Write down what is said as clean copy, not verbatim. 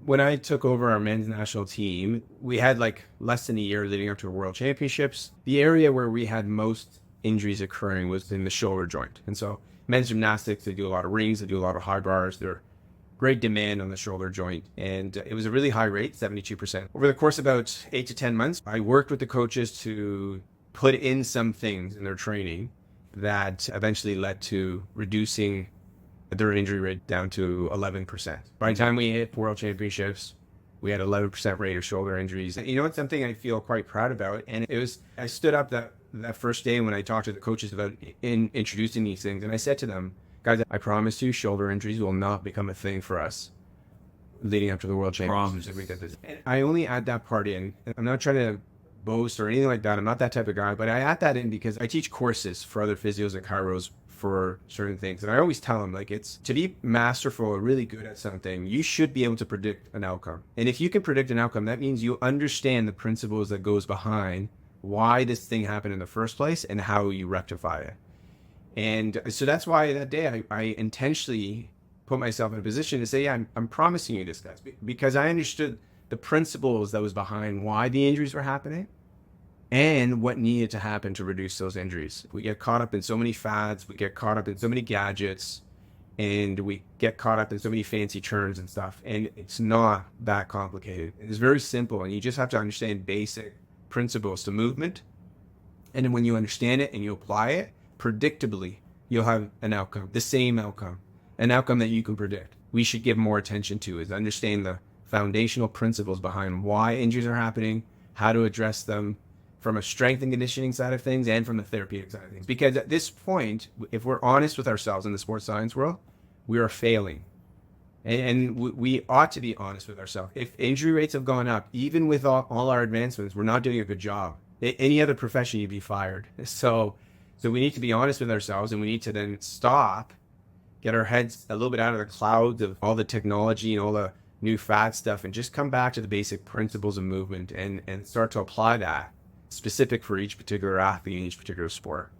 When I took over our men's national team, we had like less than a year leading up to World Championships. The area where we had most injuries occurring was in the shoulder joint. And so men's gymnastics, they do a lot of rings, they do a lot of high bars. They're great demand on the shoulder joint. And it was a really high rate, 72%. Over the course of about 8 to 10 months, I worked with the coaches to put in some things in their training that eventually led to reducing their injury rate down to 11%. By the time we hit World Championships, we had 11% rate of shoulder injuries. You know, it's something I feel quite proud about. And I stood up that first day when I talked to the coaches about introducing these things. And I said to them, guys, I promise you shoulder injuries will not become a thing for us leading up to the World Championships. And I only add that part in. I'm not trying to boast or anything like that. I'm not that type of guy, but I add that in because I teach courses for other physios and chiros for certain things. And I always tell them, like, it's to be masterful or really good at something, you should be able to predict an outcome. And if you can predict an outcome, that means you understand the principles that goes behind why this thing happened in the first place and how you rectify it. And so that's why that day I intentionally put myself in a position to say, yeah, I'm promising you this, guys, because I understood the principles that was behind why the injuries were happening and what needed to happen to reduce those injuries. We get caught up in so many fads, we get caught up in so many gadgets, and we get caught up in so many fancy terms and stuff. And it's not that complicated. It's very simple, and you just have to understand basic principles to movement. And then when you understand it and you apply it, predictably, you'll have an outcome, the same outcome, an outcome that you can predict. We should give more attention to is understand the foundational principles behind why injuries are happening, how to address them from a strength and conditioning side of things and from the therapeutic side of things. Because at this point, if we're honest with ourselves in the sports science world, we are failing. And we ought to be honest with ourselves. If injury rates have gone up, even with all our advancements, we're not doing a good job. Any other profession, you'd be fired. So we need to be honest with ourselves, and we need to then stop, get our heads a little bit out of the clouds of all the technology and all the new fad stuff, and just come back to the basic principles of movement and start to apply that specific for each particular athlete in each particular sport.